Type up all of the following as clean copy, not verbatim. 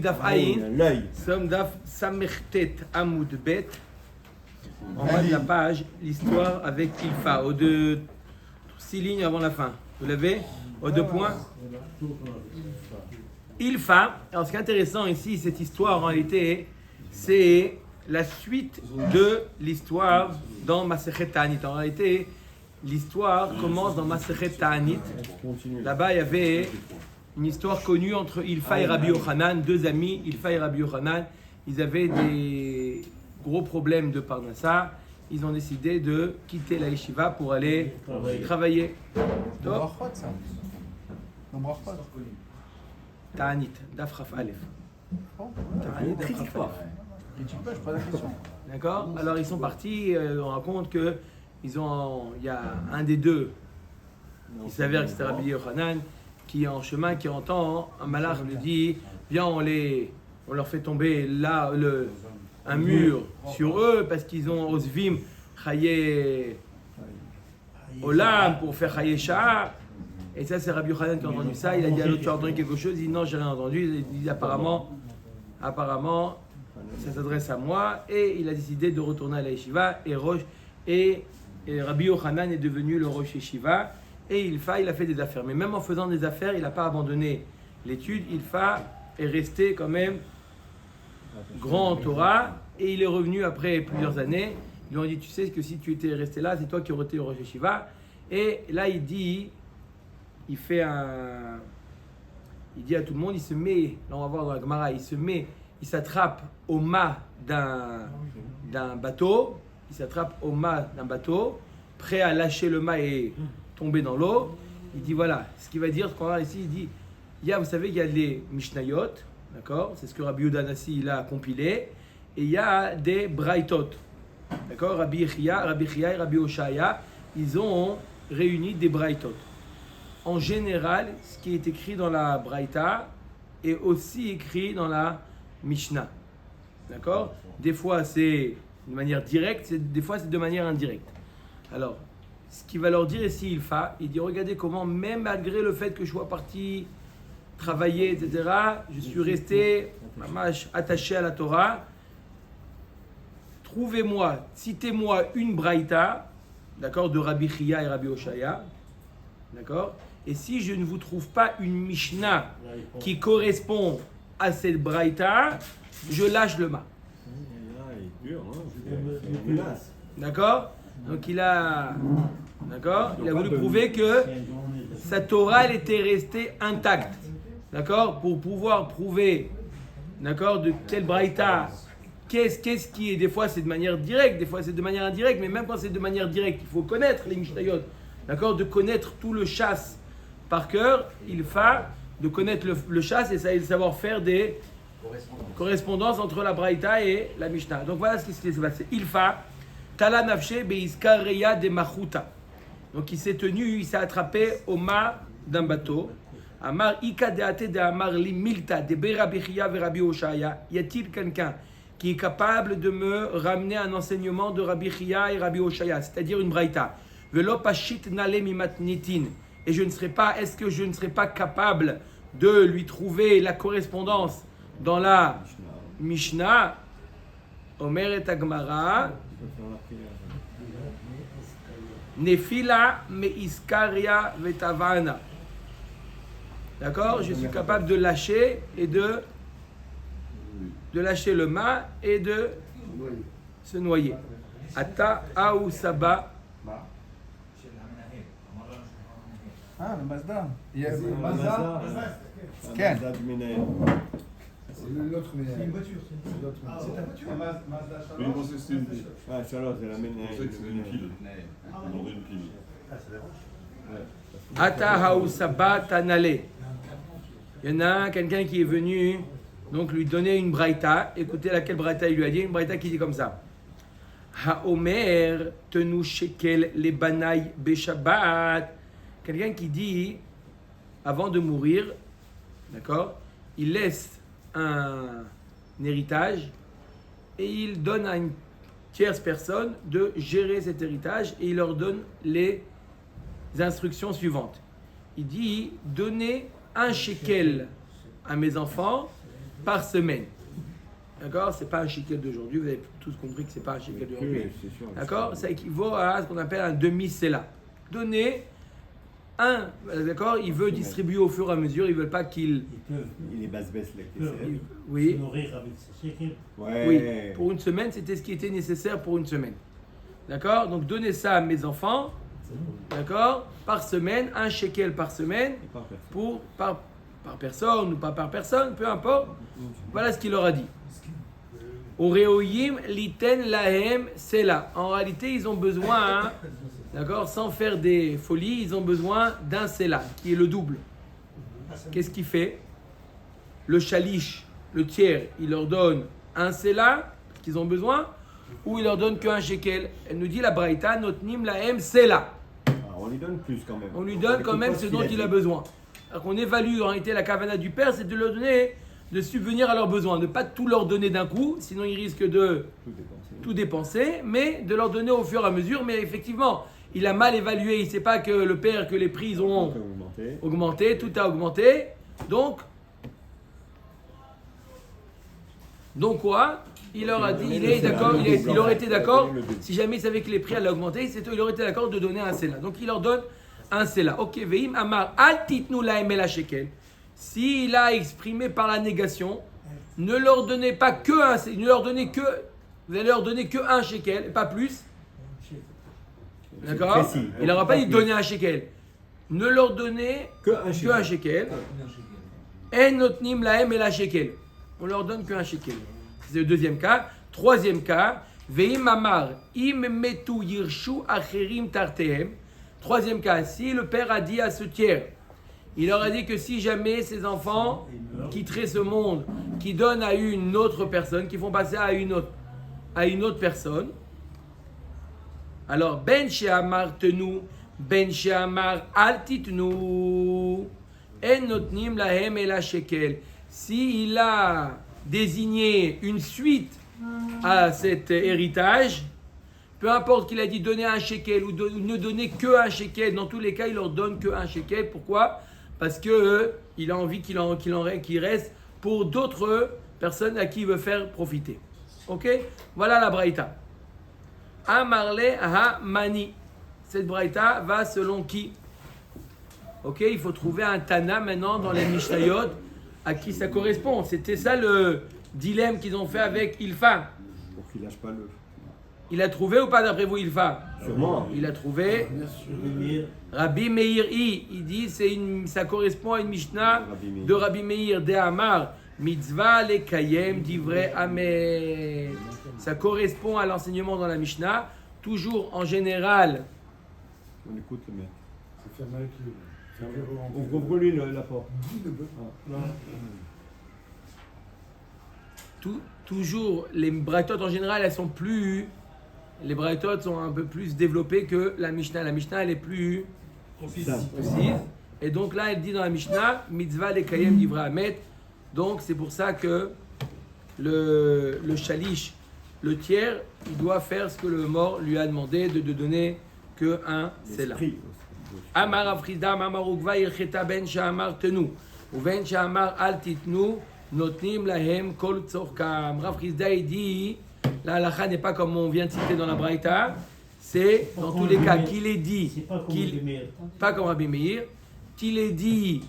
Daf Aïn, Som Daf Samechtet Amoud Bet, en bas de la page, l'histoire avec Ilfa, aux deux, 6 lignes avant la fin. Vous l'avez? Aux 2 points. Ilfa, alors ce qui est intéressant ici, cette histoire en réalité, c'est la suite de l'histoire dans Masechet Ta'anit. En réalité, l'histoire commence dans Masechet Ta'anit. Là-bas, il y avait une histoire connue entre Ilfa et Rabbi Yochanan, 2 amis, Ilfa et Rabbi Yochanan. Ils avaient des gros problèmes de Parnassa. Ils ont décidé de quitter la yeshiva pour aller travailler. Ta'anit, Daf Raf Aleph. Ta'anit, Daf Raf Aleph. D'accord? Alors ils sont partis, on raconte que il y a un des deux, il s'avère que c'était Rabbi Yochanan, qui est en chemin, qui entend un malach lui dit viens, on leur fait tomber là un mur sur eux parce qu'ils ont osvim chaye olam pour faire chaye sha'a. Et ça, c'est Rabbi Yochanan qui a entendu ça. Il a dit à l'autre, tu as entendu quelque chose? Il dit non, j'ai rien entendu. Il dit apparemment ça s'adresse à moi. Et il a décidé de retourner à la yeshiva. Et Rabbi Yochanan est devenu le Rosh Yeshiva. Et il a fait des affaires. Mais même en faisant des affaires, il n'a pas abandonné l'étude. Ilfa est resté quand même grand en Torah. Et il est revenu après plusieurs années. Ils lui ont dit, tu sais que si tu étais resté là, c'est toi qui aurais été au Rosh Yeshiva. Et là, il dit à tout le monde, il se met, là on va voir dans la Gemara, il s'attrape au mât d'un bateau. Il s'attrape au mât d'un bateau, prêt à lâcher le mât et tomber dans l'eau. Il dit voilà, ce qu'il va dire, ce qu'on a ici, il dit, vous savez, il y a les Mishnayot, d'accord, c'est ce que Rabbi Yehuda Nassi il a compilé, et il y a des Braïtot, d'accord, Rabbi Chia et Rabbi Oshaya, ils ont réuni des Braïtot. En général, ce qui est écrit dans la Braïta est aussi écrit dans la Mishnah, d'accord. Des fois c'est de manière directe, des fois c'est de manière indirecte. Alors, ce qu'il va leur dire ici, il dit regardez comment, même malgré le fait que je sois parti travailler, etc., je suis resté attaché à la Torah. Trouvez-moi, citez-moi une braïta, d'accord, de Rabbi Chia et Rabbi Oshaya, d'accord. Et si je ne vous trouve pas une Mishnah qui correspond à cette braïta, je lâche le mât. D'accord. Donc il a voulu prouver que sa Torah elle était restée intacte, d'accord, pour pouvoir prouver, d'accord, de quelle braïta, qu'est-ce qui est, des fois c'est de manière directe, des fois c'est de manière indirecte, mais même quand c'est de manière directe, il faut connaître les Mishnayot, d'accord, de connaître tout le chasse par cœur, il faut de connaître le chasse et savoir faire des correspondances entre la braïta et la Mishnah. Donc voilà ce qui s'est passé. Il fa Tala nafshe beiskareya de machuta. Donc il s'est attrapé au mât d'un bateau. Amar ika deate de amar li milta de Rabbi Chia ve Rabbi Oshaya. Y a-t-il quelqu'un qui est capable de me ramener un enseignement de Rabbi Chia et Rabbi Oshaya, c'est-à-dire une braïta? Velo pashit nale mimatnitin. Et est-ce que je ne serais pas capable de lui trouver la correspondance dans la Mishnah? Omer et Agmara Nefila me iskaria vetavana. D'accord? Je suis capable de lâcher et de lâcher le mât et de se noyer. Ata aou saba. le Mazda. Il y a le Mazda. Ken. C'est l'autre Ménel. C'est une voiture. C'est ta voiture. Mazda Charlotte. Oui, moi c'est une. Ah, Charlotte, c'est la Ménel. C'est une pile. On aurait une pile. Ata hausaba tanale. Il y en a quelqu'un qui est venu donc lui donner une braïta. Écoutez laquelle braïta il lui a dit. Une braïta qui dit comme ça. Haomer tenu shekel le banaï beshabbat. Quelqu'un qui dit, avant de mourir, d'accord, il laisse un héritage et il donne à une tierce personne de gérer cet héritage et il leur donne les instructions suivantes. Il dit, donnez 1 shekel à mes enfants par semaine. D'accord? C'est pas un shekel d'aujourd'hui. Vous avez tous compris que c'est pas un shekel d'aujourd'hui. c'est sûr. D'accord? Ça équivaut à ce qu'on appelle un demi-sela. Donner un, d'accord? Il veut distribuer au fur et à mesure. Ils veulent pas qu'il. Il est basse-baisse, Oui. Se nourrir avec ses shekels. Ouais. Oui. Pour une semaine, c'était ce qui était nécessaire pour une semaine. D'accord? Donc donnez ça à mes enfants. D'accord? Par semaine, un shekel par semaine. Par personne ou pas par personne, peu importe. Voilà ce qu'il leur a dit. Oreoyim liten lahem sela. En réalité, ils ont besoin, d'accord, sans faire des folies, ils ont besoin d'un sela, qui est le double. Qu'est-ce qu'il fait? Le shalish, le tiers, il leur donne un sela, qu'ils ont besoin, ou il leur donne qu'un shekel. Elle nous dit la braïta, notnim lahem sela. On lui donne plus quand même. On lui donne quand même ce dont il a besoin. Alors qu'on évalue en réalité la kavana du père, c'est de leur donner, de subvenir à leurs besoins, de ne pas tout leur donner d'un coup, sinon ils risquent de tout dépenser, mais de leur donner au fur et à mesure. Mais effectivement, il a mal évalué, il ne sait pas que le père, que les prix ont augmenté, tout a augmenté. Donc quoi? Il leur a dit, il est d'accord, il aurait été d'accord, si jamais il savait que les prix allaient augmenter, il aurait été d'accord de donner un sela. Donc il leur donne un sela. Ok, veim amar al titnu lahem el shekel. S'il a exprimé par la négation, ne leur donnez pas que un, ne leur donnez que, vous allez leur donner que un shekel, et pas plus. D'accord? Il n'aura pas dit donner un shekel. Ne leur donnez que un shekel. En notnim lahem el shekel. On leur donne que un shekel. C'est le deuxième cas. Troisième cas, veim amar im metu yirshu acherim tartehem. Troisième cas, si le père a dit à ce tiers, il leur a dit que si jamais ses enfants quitteraient ce monde, qui donnent à une autre personne, qui font passer à une autre personne, alors ben she'amar tenu, ben she'amar al titnu, en notnim lahem el shekel. S'il a désigné une suite à cet héritage, peu importe qu'il a dit donner un shekel ou ne donner que un shekel, dans tous les cas, il leur donne que un shekel. Pourquoi? Parce que il a envie qu'il reste pour d'autres personnes à qui il veut faire profiter. Ok? Voilà la braïta. Amarle ha mani. Cette braïta va selon qui? Ok? Il faut trouver un Tana maintenant dans les Mishnayot à qui ça correspond. C'était ça le dilemme qu'ils ont fait avec Ilfa. Pour qu'il lâche pas le. Il a trouvé ou pas d'après vous, Ilfa? Sûrement. Il a trouvé. Rabbi Meir il dit ça correspond à une Mishnah de Rabbi Meir de Amar. Mitzvah le kayem divrei amen. Ça correspond à l'enseignement dans la Mishnah. Toujours en général. On écoute le mec. C'est fermé avec le. On comprend lui l'apport. Toujours, les braïtot en général, elles sont plus. Les braïtot sont un peu plus développées que la Mishnah. La Mishnah, elle est plus précise. Et donc là, elle dit dans la Mishnah, mitzvah le kayem divrei amet. Donc c'est pour ça que le shalish, le tiers, il doit faire ce que le mort lui a demandé de donner que un sela. Amar Afridam, Amar Ugva, Ircheta ben Shamar tenu, ou ben Shamar al titnu, notnim lahem kol tzorkam. Rav Chizda il dit, la halakha n'est pas comme on vient de citer dans la Braïta, c'est dans tous les cas qu'il est dit, pas comme Rabbi Meir, qu'il est dit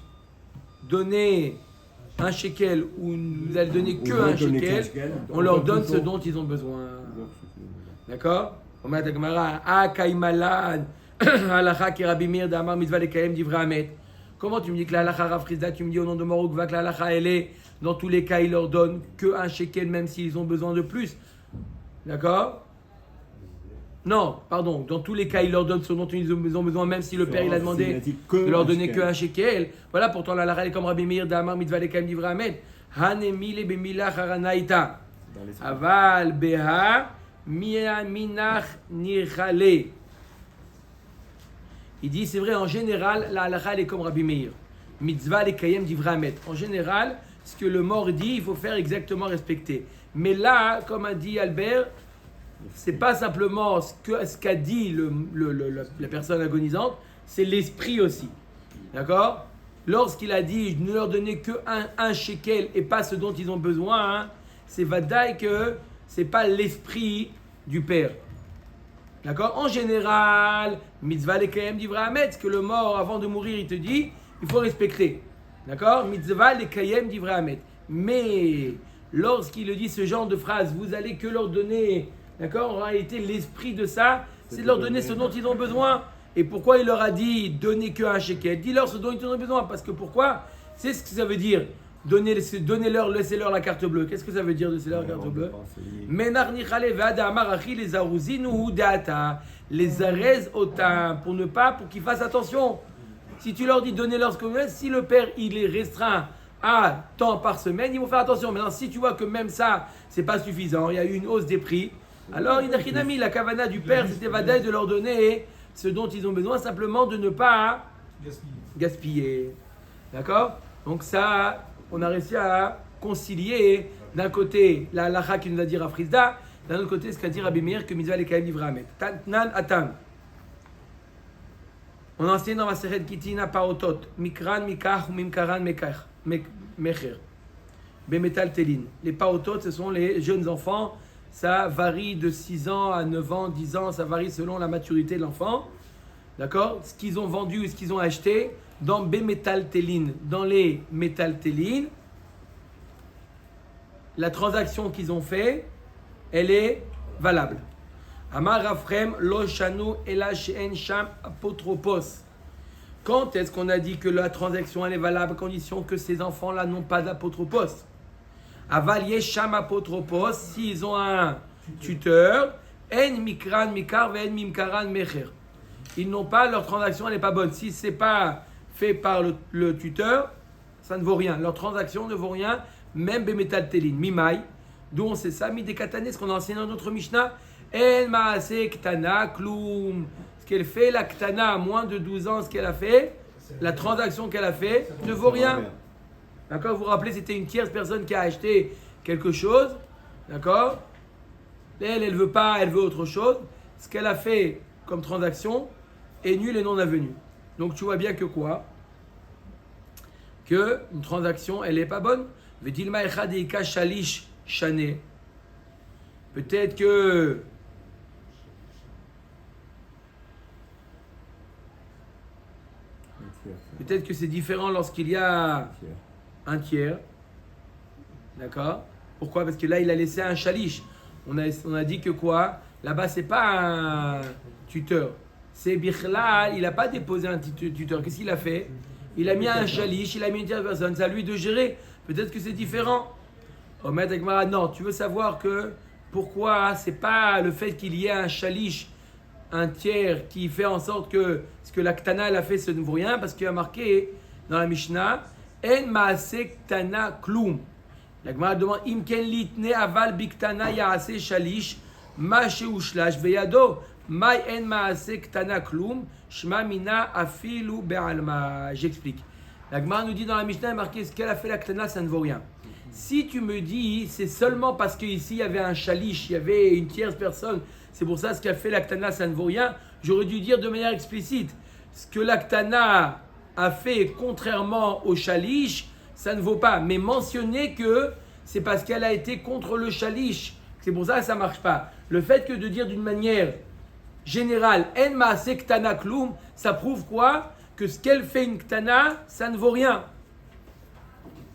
donner un shekel ou vous allez donner que un shekel, on leur donne ce dont ils ont besoin. D'accord? On met la Gemara, ah kaimalan. Halakha qui Rabbi Meir d'Amar mitzvah lekayem divrei amet. Comment tu me dis que la halakha Rav Chizda, tu me dis au nom de Morukva que la halakha elle est, dans tous les cas il leur donne que un shekel même s'ils ont besoin de plus. D'accord? Non, pardon, dans tous les cas il leur donne ce dont ils ont besoin même si le père il a demandé de leur donner que un shekel. Voilà pourtant la halakha elle est comme Rabbi Meir d'Amar mitzvah lekayem divrei amet. Hanemile bemila haranaita. Aval beha minach nirchale. Il dit, c'est vrai, en général, la halakha, elle est comme Rabbi Meir. Mitzvah le kayem divrei amet. En général, ce que le mort dit, il faut faire exactement respecter. Mais là, comme a dit Albert, c'est pas simplement ce qu'a dit la personne agonisante, c'est l'esprit aussi. D'accord? lorsqu'il a dit ne leur donnez que un shekel et pas ce dont ils ont besoin, hein, c'est vadaï que c'est pas l'esprit du père. D'accord? En général, mitzvah lekayem divrei hametz, que le mort avant de mourir il te dit, il faut respecter. D'accord? Mitzvah lekayem divrei hametz. Mais lorsqu'il le dit ce genre de phrase, vous allez que leur donner, d'accord? En réalité, l'esprit de ça, c'est de leur donner ce dont ils ont besoin. Et pourquoi il leur a dit donnez que un shekel? Dis-leur ce dont ils ont besoin. Parce que pourquoi? C'est ce que ça veut dire. Donnez-leur, laissez-leur la carte bleue. Qu'est-ce que ça veut dire de laisser leur carte bleue? Les arrêts autant pour qu'ils fassent attention. Si tu leur dis donnez-leur ce que vous voulez, si le père il est restreint à temps par semaine, ils vont faire attention. Maintenant, si tu vois que même ça, c'est pas suffisant, il y a eu une hausse des prix, alors la kavana du père, c'était vadaï de leur donner ce dont ils ont besoin, simplement de ne pas gaspiller. D'accord? Donc ça, on a réussi à concilier d'un côté la halakha qui nous a dit Rafrizda, d'un autre côté ce qu'a dit Rabbi Meir que mitzvah lekayem divrei hametz. Tnan atan. On enseigne dans Masechet Kitina Paotot, Mikran, Mikach ou Mimkaran, Mecher. Bemetal Telin. Les Paotot, ce sont les jeunes enfants. Ça varie de 6 ans à 9 ans, 10 ans. Ça varie selon la maturité de l'enfant. D'accord? Ce qu'ils ont vendu ou ce qu'ils ont acheté dans Bemetal Telin. Dans les Metal Telin, la transaction qu'ils ont fait, elle est valable. Amar Rafrem lo shanu ela she'en sham apotropos. Quand est-ce qu'on a dit que la transaction elle est valable à condition que ces enfants-là n'ont pas d'apotropos? Aval yesham apotropos, s'ils ont un tuteur, en mikran mikar ve en mimkaran mecher. Ils n'ont pas, leur transaction elle n'est pas bonne. Si c'est pas fait par le tuteur, ça ne vaut rien. Leur transaction ne vaut rien, même bemetal telin. Mimai, d'où on sait ça, midekatane, ce qu'on a enseigné dans notre Mishnah. El maase ktana kloum. Ce qu'elle fait, la ktana à moins de 12 ans, ce qu'elle a fait, la transaction qu'elle a fait, ne vaut rien. D'accord? Vous vous rappelez, c'était une tierce personne qui a acheté quelque chose. D'accord? Elle veut pas, elle veut autre chose. Ce qu'elle a fait comme transaction est nul et non avenu. Donc tu vois bien que quoi? Que une transaction, elle n'est pas bonne. Vedilma echad eika shalish shane. Peut-être que c'est différent lorsqu'il y a un tiers. D'accord? Pourquoi? Parce que là, il a laissé un chalish. On a dit que quoi? Là-bas, c'est pas un tuteur. C'est Bichlal, il n'a pas déposé un tuteur. Qu'est-ce qu'il a fait? Il a mis un chalish, il a mis une tierce personne. C'est à lui de gérer. Peut-être que c'est différent. Omet Agmara, non. Tu veux savoir que pourquoi c'est pas le fait qu'il y ait un chalish, un tiers qui fait en sorte que ce que la ktana elle a fait, ça ne vaut rien, parce qu'il y a marqué dans la Mishnah en maase ktana kloum. La Gemara demande imken litne aval biktana yaase shalish ma sheushlash beyado mai en maase ktana kloum shma mina afilu be'alma. J'explique. La Gemara nous dit dans la Mishnah, il y a marqué ce qu'elle a fait la ktana, ça ne vaut rien. Si tu me dis c'est seulement parce qu'ici il y avait un chalish, il y avait une tierce personne, c'est pour ça ce qu'a fait la ktana, ça ne vaut rien, j'aurais dû dire de manière explicite ce que la ktana a fait contrairement au chalish, ça ne vaut pas. Mais mentionner que c'est parce qu'elle a été contre le chalish, c'est pour ça que ça ne marche pas. Le fait que de dire d'une manière générale en maase ktana kloum, ça prouve quoi? Que ce qu'elle fait une ktana, ça ne vaut rien.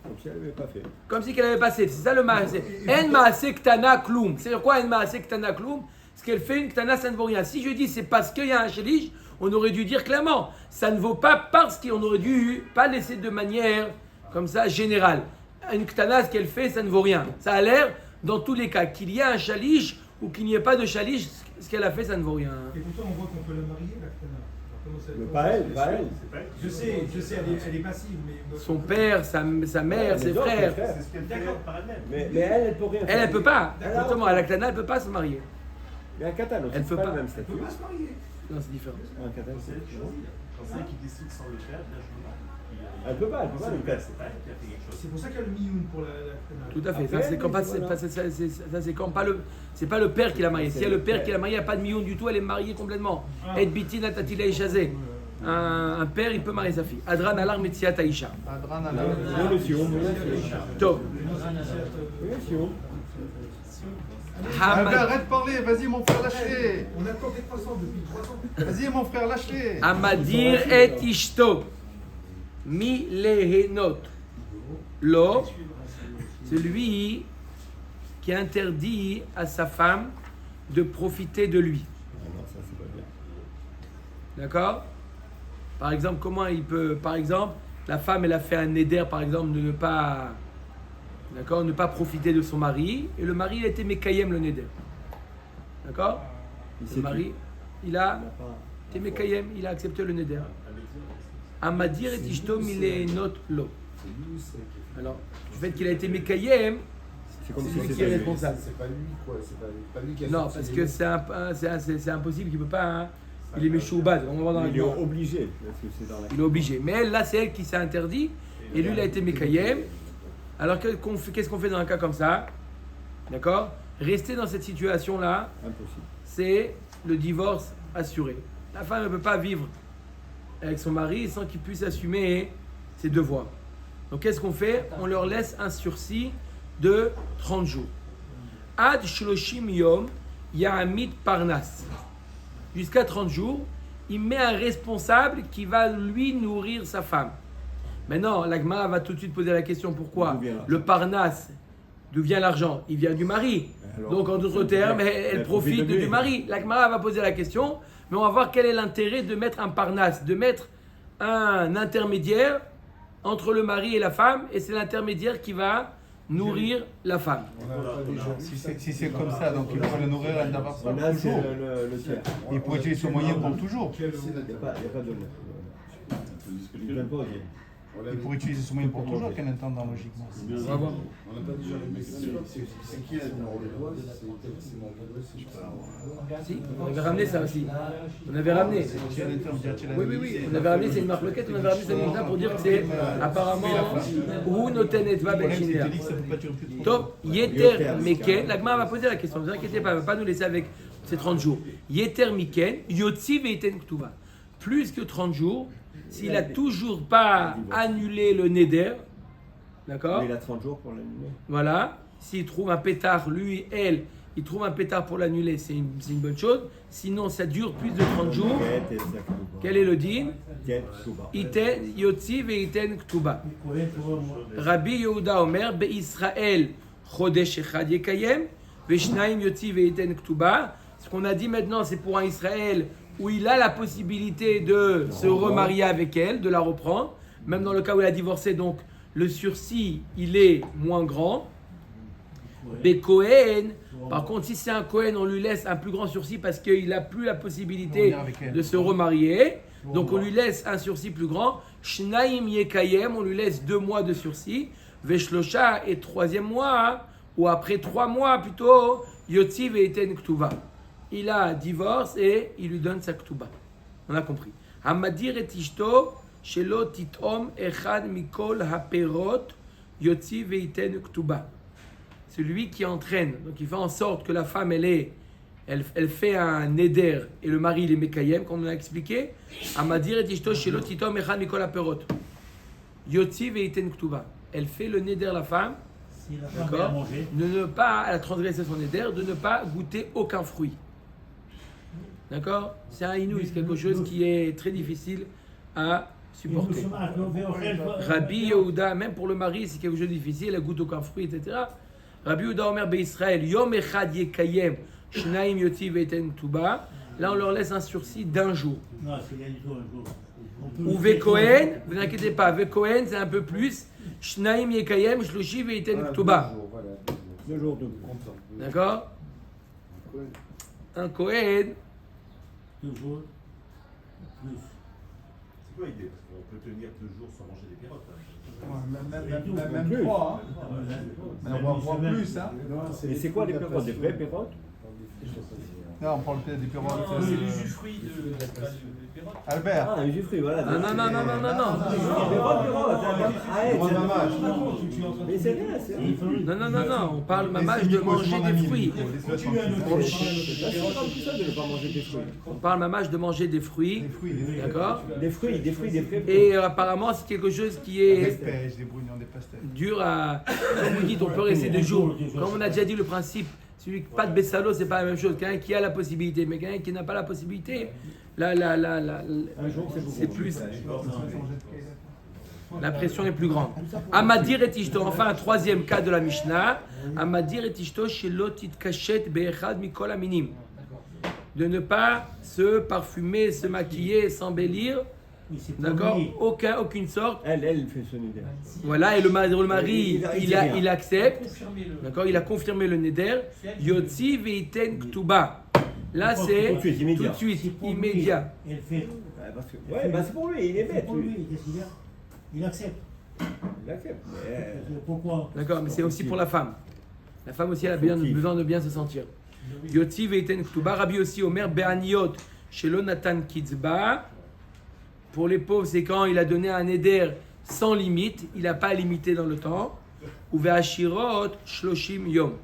Comme si elle n'avait pas fait. Comme si qu'elle n'avait pas fait. C'est ça le maase. En maase ktana kloum. C'est quoi en maase ktana kloum? Ce qu'elle fait une ktana, ça ne vaut rien. Si je dis c'est parce qu'il y a un chalish, on aurait dû dire clairement, ça ne vaut pas parce qu'on aurait dû pas laisser de manière comme ça générale. Une ktana, ce qu'elle fait, ça ne vaut rien. Ça a l'air, dans tous les cas, qu'il y ait un chalish ou qu'il n'y ait pas de chalish, ce qu'elle a fait, ça ne vaut rien. Et pourtant, on voit qu'on peut la marier, la ktana. Mais pas elle, pas elle. Je sais, elle est passive, mais... Son père, sa mère, ses frères. C'est ce qu'elle fait par elle-même. Mais elle peut rien faire. Elle peut pas. Exactement, à la ktana, elle ne peut pas se marier. Mais un katan aussi, Elle c'est peut pas pas. le même Elle statut. peut pas se marier. Non, c'est différent. Un katan, C'est elle qui décide sans le faire, bien je me marie. Elle peut pas C'est le le faire. père, c'est pas elle qui a fait quelque chose. C'est pour ça qu'il y a le miyun pour la ktana. Tout à fait. Après, Ça, c'est quand pas, voilà. c'est quand pas le, c'est pas le père qui l'a mariée. S'il y a le père qui l'a mariée, il n'y a pas de million du tout. Elle est mariée complètement. Et bitin atatila ishazé. un père, il peut marier sa fille. Adran alar metziat aisha. Adran ala. Oui, monsieur. Tov. Oui, monsieur. Arrête de parler, vas-y mon frère, lâche-les. On attend tes croissants depuis 3 ans. Vas-y mon frère, lâche-les. Amadir et ishto. Mi lehenot. Lo. Celui qui interdit à sa femme de profiter de lui. Ah non, ça c'est pas bien. D'accord? Par exemple, comment il peut... Par exemple, la femme, elle a fait un éder, par exemple, de ne pas... D'accord? Ne pas profiter de son mari. Et le mari, il a été Mekayem, le néder. D'accord? Le mari, il a été Mekayem, il a accepté le néder. Amadir et Ishto milenot lo. Alors, du fait qu'il a été Mekayem, C'est comme c'est si lui qui c'était est lui. responsable. C'est pas lui, quoi. C'est pas lui qui a Non, sorti parce les que mots. c'est impossible, il ne peut pas... Hein, il est méchoubad, on va voir dans la Il est Gemara. obligé, parce que c'est dans la... Il est obligé. Mais elle, là, c'est elle qui s'est interdit. Et lui, il a été Mekayem. Alors, qu'est-ce qu'on fait dans un cas comme ça? D'accord? Rester dans cette situation-là, Impossible. c'est le divorce assuré. La femme ne peut pas vivre avec son mari sans qu'il puisse assumer ses devoirs. Donc, qu'est-ce qu'on fait? On leur laisse un sursis de 30 jours. Ad shloshim yom ya'amid parnas. Jusqu'à 30 jours, il met un responsable qui va lui nourrir sa femme. Maintenant, la Gemara va tout de suite poser la question pourquoi D'où vient l'argent? le parnas, d'où vient l'argent? Il vient du mari. Alors, Donc, en d'autres termes, elle profite de lui. du mari. La Gemara va poser la question, mais on va voir quel est l'intérêt de mettre un parnas, de mettre un intermédiaire entre le mari et la femme, et c'est l'intermédiaire qui va nourrir la femme. Si c'est comme ça, donc il faut le nourrir d'abord pour On a toujours. le tiers. Il faut utiliser ce moyen pour toujours. Il n'y a pas de... Il vient pas, ok. Il faut utiliser ce moyen pour toujours, qu'un intendant logiquement. On va voir. On n'a pas déjà le c'est qui le numéro de doigt? C'est mon neveu, c'est pas. Si, on avait ramené ça aussi. On avait ramené. Oui. On avait ramené, c'est une marloquette, on avait ramené cette montagne pour dire que c'est apparemment ou notenetva ben shinea. Top, yeter meken. La Gemara va poser la question, ne vous inquiétez pas, elle ne va pas nous laisser avec ces 30 jours. Yeter meken, yotzi veiten ktuva. Plus que 30 jours, s'il n'a toujours pas annulé le neder, d'accord? Mais il a 30 jours pour l'annuler. Voilà, s'il trouve un pétard, lui, elle, il trouve un pétard pour l'annuler, c'est une bonne chose. Sinon, ça dure plus de 30 jours. Quel est le din? Iten yotzi veiten ktuba. Rabbi Yehuda Omer, Be'Israël, chodesh echad yekayem, ve'shnaim yotzi veiten ktuba. Ce qu'on a dit maintenant, c'est pour un Israël où il a la possibilité de se remarier avec elle, de la reprendre, même dans le cas où il a divorcé, donc le sursis, il est moins grand. Mais Cohen, par contre, si c'est un Cohen, on lui laisse un plus grand sursis parce qu'il n'a plus la possibilité de se remarier. Donc on lui laisse un sursis plus grand. Shnaim yekayem, on lui laisse 2 mois de sursis. Veshlosha et 3e mois, ou après 3 mois plutôt, yotzi veiten ktuva. Il a divorce et il lui donne sa ktuba. On a compris. Hamadir et ishto shelo titom echad mikol haperot yotzi veiten ktuba. Celui qui entraîne, donc il fait en sorte que la femme elle fait un neder et le mari il est mekayem, comme on a expliqué. Hamadir et ishto shelo titom echad mikol haperot yotzi veiten ktuba. Elle fait le neder la femme. D'accord, de ne pas, elle a transgressé son neder, de ne pas goûter aucun fruit. D'accord? C'est un inouï, c'est quelque chose qui est très difficile à supporter. Rabbi Yehuda, même pour le mari, c'est quelque chose de difficile, elle goûte aucun fruit, etc. Rabbi Yehuda Omer Be'Israël, Yom Echad Yekayem, Shnaim Yotzi Veiten Ktuba. Là, on leur laisse un sursis d'1 jour. Non, c'est rien du tout un jour. Ou Vekohen, vous inquiétez pas, Vekohen, c'est un peu plus. Shnaim Yekayem, Shloshi Veiten Ktuba. 2 jours de D'accord? Un Kohen. 2 jours, plus. C'est quoi l'idée? Parce qu'on peut tenir 2 jours sans manger des carottes. Même 3, hein. Mais on va voir plus, hein. Et c'est quoi les pérotes? Des vraies pérotes? Là, on parle peut-être des pirogues. C'est l'usufruit de Albert. Ah, un usufruit, voilà. Non. Mais c'est rien, c'est rien. Non. On parle mamage de manger des fruits. C'est comme tout ça de ne pas manger des fruits. On parle mamage de manger des fruits. D'accord. Des fruits. Et apparemment, c'est quelque chose qui Des est pêches, des brouillons, des pastèques. dur à. Comme vous dites, on peut rester 2 jours. Comme on a déjà dit le principe, celui qui pas de Bessalo, c'est pas la même chose. Quelqu'un qui a la possibilité, mais quelqu'un qui n'a pas la possibilité, là, c'est plus. La pression est plus grande. Amadir et Tishto, enfin un troisième cas de la Mishnah. Amadir et Tishto chez l'otit kachet be'echad mikol aminim. De ne pas se parfumer, se maquiller, s'embellir. D'accord, aucune sorte. Elle fait son idée. Voilà, et le mari, il accepte. D'accord, il a confirmé le neder. Yotzi veiten ktuba. Là, c'est tout de suite, immédiat. Et elle fait. Ouais, c'est pour lui, il est bête. Pour lui, qu'est-ce qu'il a? Il accepte. Il accepte. Pourquoi? D'accord, mais c'est aussi pour la femme. La femme aussi, elle a besoin de bien se sentir. Yotzi veiten ktuba. Rabbi aussi Omer be'aniot shelo natan kitzba. Pour les pauvres, c'est quand il a donné un éder sans limite, il n'a pas limité dans le temps. Ou ve'ashirot shloshim yom.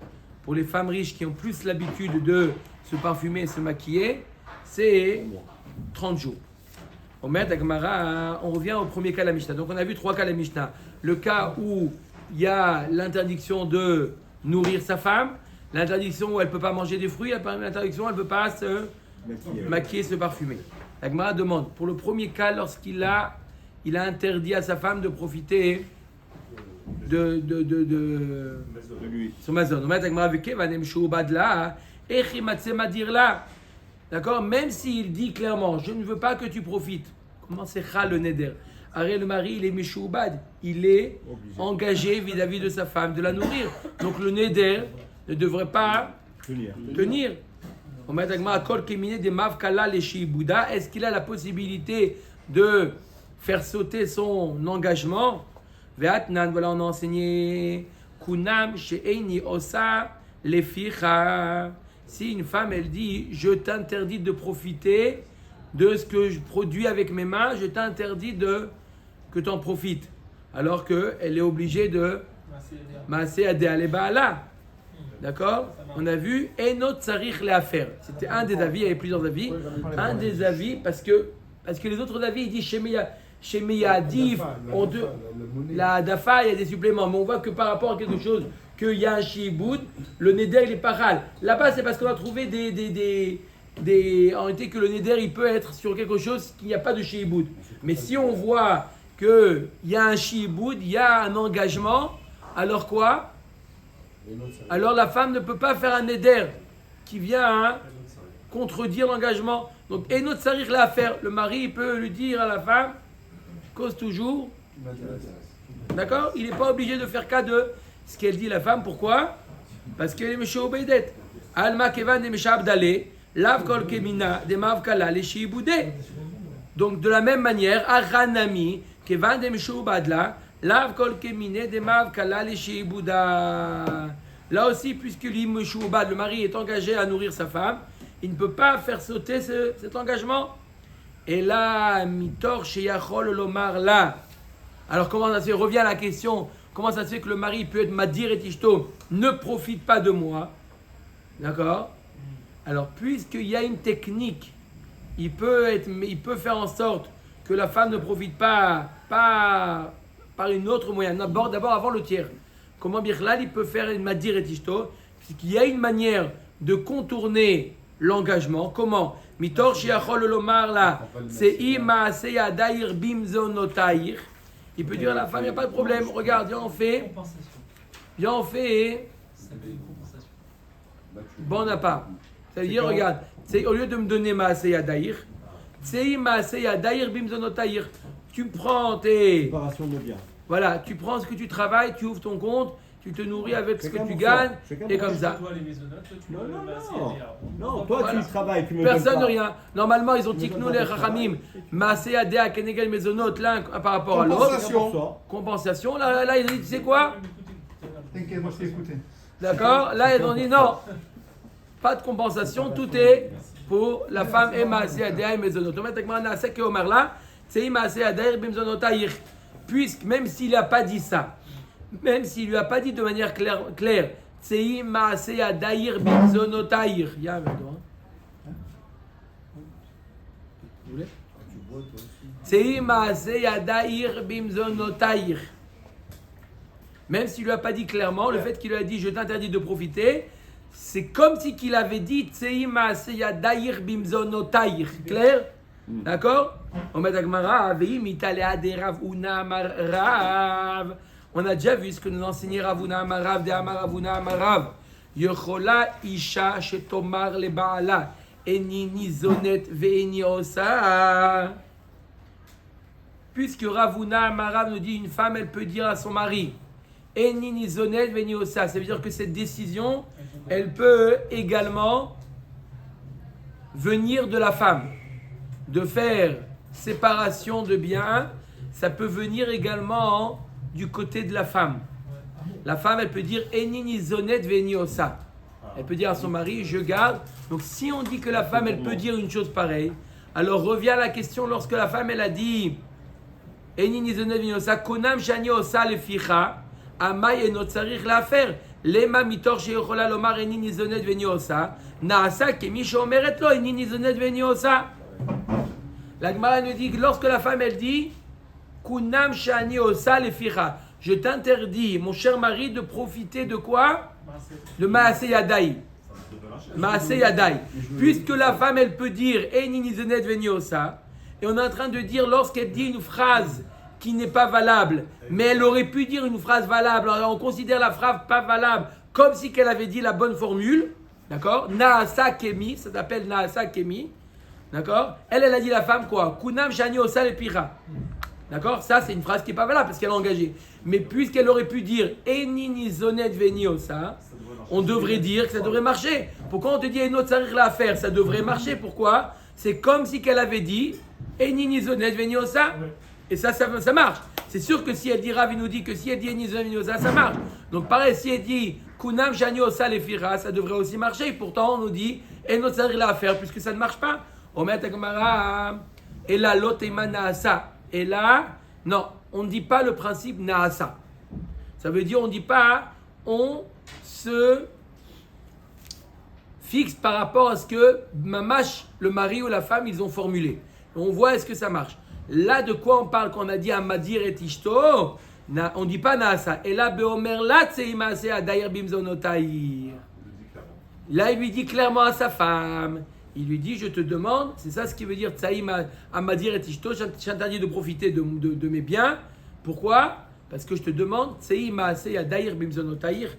Pour les femmes riches qui ont plus l'habitude de se parfumer et se maquiller, c'est 30 jours. On revient au premier cas de la Mishnah. Donc on a vu 3 cas de la Mishnah. Le cas où il y a l'interdiction de nourrir sa femme, l'interdiction où elle ne peut pas manger des fruits, l'interdiction où elle ne peut pas se maquiller, se parfumer. La Gemara demande, pour le premier cas, lorsqu'il a interdit à sa femme de profiter de son mazon. D'accord, même s'il dit clairement, je ne veux pas que tu profites. Comment c'est le neder? Arrête, le mari, il est meshoubad, il est engagé vis-à-vis de sa femme, de la nourrir. Donc le neder ne devrait pas tenir. Est-ce qu'il a la possibilité de faire sauter son engagement? Voilà, on a enseigné Kunam she'eini osa leficha. Si une femme, elle dit, je t'interdis de profiter de ce que je produis avec mes mains, je t'interdis que tu en profites. Alors qu'elle est obligée de masser à des baala. D'accord? On a vu Enot Tsarich Leafer. C'était un des avis, il y avait plusieurs avis. Un des avis, parce que les autres avis, ils disent chez Meyadif, la Dafa, il y a des suppléments. Mais on voit que par rapport à quelque chose, qu'il y a un Shiboud, le Neder, il est paral. Là-bas, c'est parce qu'on a trouvé en réalité que le Neder, il peut être sur quelque chose qu'il n'y a pas de Shiboud. Mais si on voit qu'il y a un Shiboud, il y a un engagement, alors quoi? Alors la femme ne peut pas faire un neder qui vient contredire l'engagement. Donc, et notre sarir l'a à faire. Le mari peut lui dire à la femme, cause toujours. D'accord? Il n'est pas obligé de faire cas de ce qu'elle dit la femme. Pourquoi? Parce qu'elle est méchée obédette. Alma kevan de méchée abdalé, lav kol kemina, de mav kala, les shiboudé. Donc, de la même manière, aranami, kevan de méchée obadla, lav kol kemine, de mav kala, les shibouda. Là aussi, puisque le mari est engagé à nourrir sa femme, il ne peut pas faire sauter cet engagement. Et là, mitor sheyachol lomar là. Alors comment ça se fait? Revient à la question, comment ça se fait que le mari peut être madir et tishto, ne profite pas de moi? D'accord? Alors, puisqu'il y a une technique, il peut faire en sorte que la femme ne profite pas par une autre moyen. D'abord avant le tiers. Comment Birlal, il peut faire une madir et tishto? Puisqu'il y a une manière de contourner l'engagement. Comment? Mitor shiachol lomar la, c'est ima seya dair bimzonotair. Il peut dire à la femme, il n'y a pas de problème, regarde, viens on fait. Bon à part. Ça veut dire, regarde, au lieu de me donner ma seya dair, c'est ima seya dair bimzonotair. Tu prends tes. Séparation de biens. Voilà, tu prends ce que tu travailles, tu ouvres ton compte, tu te nourris avec ce que tu gagnes, et comme ça. Toi, les maisonnotes, toi, tu Non, toi tu travailles, tu me Personne donnes ne pas. rien. Normalement, ils ont tiknou les chachamim, maasé adéa kenegel maisonnotes l'un par rapport à l'autre. Compensation. Là, ils ont dit, tu sais quoi? T'inquiète, moi je t'ai écouté. D'accord? Là, ils ont dit non. pas de compensation, tout est pour la femme et Maaseh Adaïr Mezonot. On met avec Maaseh que Omar là, c'est Maaseh Adaïr Bimzonotaïr. Puisque même s'il n'a pas dit ça, même s'il lui a pas dit de manière claire, c'est Maaseh Adaïr Bimzonotaïr. Il y a un verre d'eau. Vous voulez? C'est Maaseh Adaïr Bimzonotaïr. Même s'il lui a pas dit clairement, le fait qu'il lui a dit je t'interdis de profiter, c'est comme si qu'il avait dit Tsei Maaseh Adaïr Bimzonotaïr. Clair? D'accord? On met Agmara, Veim Italea de Rav Una Amar Rav. On a déjà vu ce que nous enseignait Rav Una Amar Rav de Amar Rav Una Amar Rav. Yechola Isha Shetomar le Baala Eni Nizonet Ve'eni Osa. Puisque Rav Una Amar Rav nous dit une femme, elle peut dire à son mari Eni Nizonet Ve'eni Osa. Ça veut dire que cette décision, elle peut également venir de la femme. De faire séparation de biens, ça peut venir également du côté de la femme. La femme, elle peut dire Eni nizonet veni osa. Elle peut dire à son mari, je garde. Donc si on dit que la femme, elle peut dire une chose pareille, alors revient la question lorsque la femme, elle a dit Eni nizonet veni osa, konam shani osa le ficha, amay enot sarich la faire. Lema mitor sheyochola lomar eni nizonet veni osa, naasa kemi sheomeret lo eni nizonet veni osa. La Gemara nous dit que lorsque la femme elle dit Kunam shani osa le ficha, je t'interdis, mon cher mari, de profiter de quoi? De Maaseh Yadai. Maaseh Yadai. Puisque la femme elle peut dire Eni nizonet veni osa, et on est en train de dire lorsqu'elle dit une phrase qui n'est pas valable, mais elle aurait pu dire une phrase valable, alors on considère la phrase pas valable comme si qu'elle avait dit la bonne formule, d'accord? Naasa kemi, ça s'appelle Naasa kemi. D'accord? Elle a dit la femme quoi? Kunam shani osa le pira. D'accord? Ça, c'est une phrase qui n'est pas valable parce qu'elle a engagé. Mais puisqu'elle aurait pu dire Eni nizonet veni osa, on devrait dire que ça devrait marcher. Pourquoi on te dit Enot sarir la faire? Ça devrait marcher. Pourquoi? C'est comme si qu'elle avait dit Eni nizonet veni osa. Et ça marche. C'est sûr que si elle dit Rav, il nous dit que si elle dit Eni nizonet veni osa, ça marche. Donc pareil, si elle dit Kunam shani osa le pira, ça devrait aussi marcher. Pourtant, on nous dit Enot sarir la faire puisque ça ne marche pas. Omet Agmara, et là, l'otema naasa. Et là, non, on ne dit pas le principe naasa. Ça veut dire, on ne dit pas, on se fixe par rapport à ce que mamash, le mari ou la femme, ils ont formulé. On voit est-ce que ça marche. Là, de quoi on parle quand on a dit Amadir et Ishto, on ne dit pas naasa. Et là, Beomer, là, Tseimase Adair Bimzonotaïr. Là, il lui dit clairement à sa femme. Il lui dit, je te demande, c'est ça ce qui veut dire Tsaïm Amadir et Ishto, j'interdis de profiter de mes biens. Pourquoi? Parce que je te demande, Tsaïm Maaseh Adaïr Bimzonotaïr,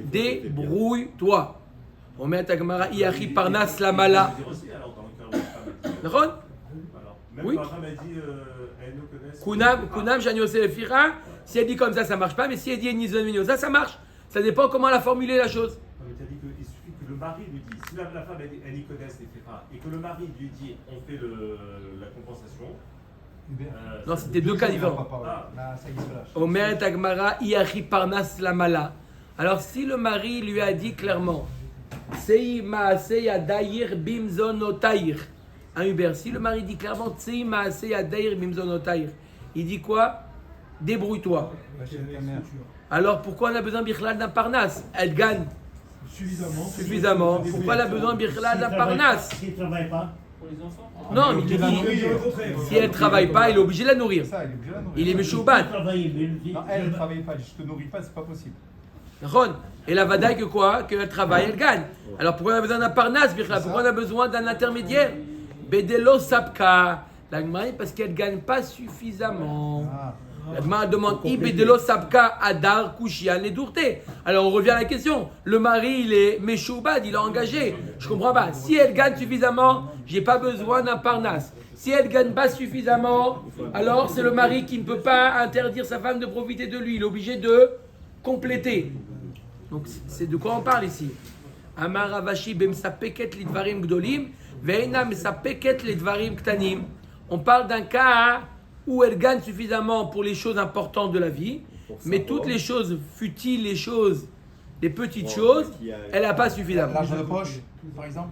débrouille-toi. On met à Gemara, Iachi Parnas la Mala. D'accord? Oui. Kunam Shani Ose Lefira, si elle dit comme ça marche pas, mais si elle dit Nizon Minyosa, ça marche. Ça dépend comment elle a formulé la chose. Tu as dit qu'il suffit que le mari lui dise, si la femme elle y connaisse les firas, et que le mari lui dit on fait la compensation. Non, c'était deux cas différents. Omer Tagmara Iachi Parnas la Mala. Alors si le mari lui a dit clairement Sei Maaseh Adaïr Bimzonotaïr, un Uber, si le mari dit clairement Sei Maaseh Adaïr Bimzonotaïr, il dit quoi? Débrouille-toi. Alors pourquoi on a besoin Birchlad d'un Parnas? Elle gagne suffisamment. Pourquoi elle a besoin Birchlad d'un Parnas? Si elle ne travaille pas. Non, mais il dit, si elle ne travaille pas, il est obligé de la nourrir. Il est méchoubat. Non, elle ne travaille pas, je te nourris pas, c'est pas possible. Et la vadaï que quoi? Qu'elle travaille, elle gagne. Alors pourquoi on a besoin d'un Parnas? Pourquoi on a besoin d'un intermédiaire? Bedelo Sapka. La Gemara, parce qu'elle ne gagne pas suffisamment. La Gemara demande Ibedelo Sapka Adar Kushian et Dourte. Alors on revient à la question. Le mari, il est méchoubad, il est engagé. Je comprends pas. Si elle gagne suffisamment, j'ai pas besoin d'un Parnas. Si elle ne gagne pas suffisamment, alors c'est le mari qui ne peut pas interdire sa femme de profiter de lui. Il est obligé de compléter. Donc c'est de quoi on parle ici. Amar Ravashi bemsapeket lidvarim gdolim veina mesapeket lidvarim ktanim. On parle d'un cas où elle gagne suffisamment pour les choses importantes de la vie, mais toutes les choses futiles, les choses les petites choses, elle n'a pas suffisamment. L'argent de poche, par exemple.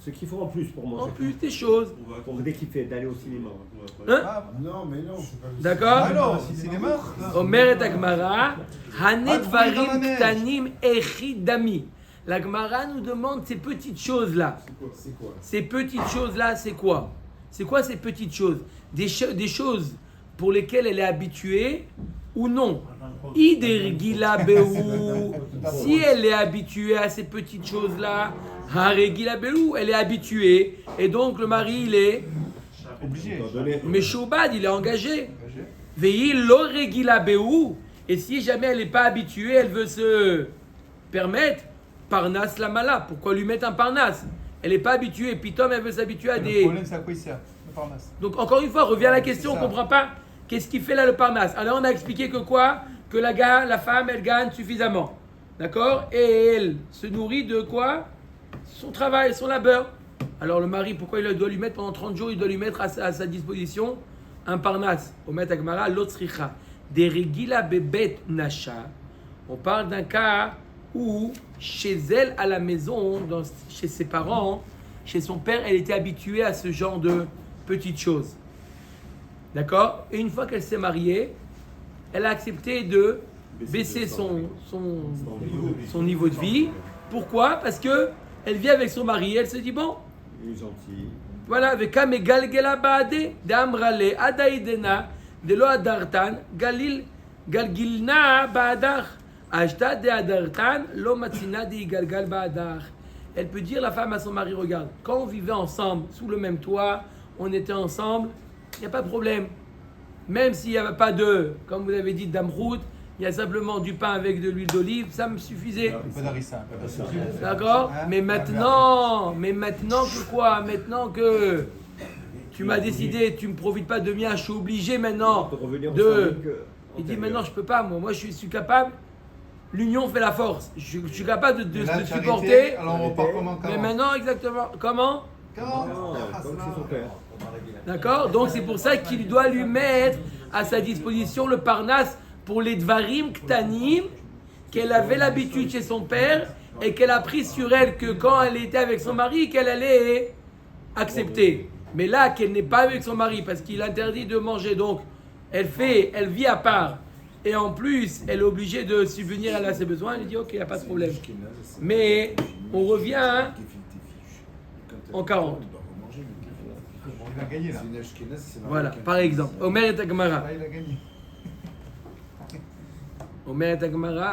Ce qu'il faut en plus pour moi. En plus des choses. Pour dès qu'il fait d'aller au cinéma. Hein? Non, mais non, c'est pas le D'accord? Alors, cinéma. Omer et Agmara, Hanetvarim Ktanim Echidami. La Gemara nous demande ces petites choses-là. C'est quoi? Ces petites choses-là, c'est quoi? C'est quoi ces petites choses? Des choses pour lesquelles elle est habituée ou non? Idergila Behu. Si elle est habituée à ces petites choses-là, Haregila Behu, elle est habituée. Et donc le mari, il est Obligé. mais Shoubad, il est engagé. Veillil Loregila Behu. Et si jamais elle n'est pas habituée, elle veut se permettre Parnas la mala. Pourquoi lui mettre un Parnas? Elle n'est pas habituée. Pitom, elle veut s'habituer à Le des. problème, c'est à quoi il sert, le Parnasse. Donc encore une fois, revient à la question, on C'est ne ça. comprend pas. Qu'est-ce qu'il fait là le Parnas? Alors on a expliqué que quoi? Que la femme, elle gagne suffisamment. D'accord? Et elle se nourrit de quoi? Son travail, son labeur. Alors le mari, pourquoi il doit lui mettre pendant 30 jours, il doit lui mettre à sa disposition un Parnas? Au Met Agmara, l'Otsricha. Des Regila Bebet Nasha. On parle d'un cas où, chez elle, à la maison, chez ses parents, chez son père, elle était habituée à ce genre de petites choses. D'accord? Et une fois qu'elle s'est mariée, elle a accepté de baisser son niveau de vie. Pourquoi? Parce que elle vit avec son mari, elle se dit bon, Il est gentil. voilà, avec Kame Galgela Baade, d'Amrale, Adaïdena, de lo Adartan, Galgilna Baadar, Ashta de Adartan, lo Matsina de Galgal Baadar. Elle peut dire, la femme à son mari, regarde, quand on vivait ensemble, sous le même toit, on était ensemble, il n'y a pas de problème. Même s'il n'y avait pas de, comme vous avez dit, d'amrout, il y a simplement du pain avec de l'huile d'olive, ça me suffisait. Un peu d'harissa, un peu d'harissa. D'accord? Hein? Mais maintenant que quoi? Maintenant que tu m'as décidé, tu ne me profites pas de mien, je suis obligé maintenant Pour revenir au de... standing, Il dit antérieur. maintenant je peux pas, moi je suis capable, l'union fait la force, je suis capable de Et là, de tu as supporter, arrêté, alors on repart comment mais maintenant exactement, comment? Comment? Non, comme c'est son père. D'accord? Donc c'est pour ça qu'il doit lui mettre à sa disposition le Parnas pour les Dvarim Ktanim qu'elle avait l'habitude chez son père et qu'elle a pris sur elle que quand elle était avec son mari, qu'elle allait accepter. Mais là, qu'elle n'est pas avec son mari parce qu'il interdit de manger, donc elle vit à part. Et en plus, elle est obligée de subvenir à ses besoins. Elle dit ok, il n'y a pas de problème. Mais on revient en 40. Bon, il a gagné là. C'est une Ashkenaz, c'est Voilà, marocain. par exemple. Omer et Agmara. Là, il a gagné. אומרת הגמרא,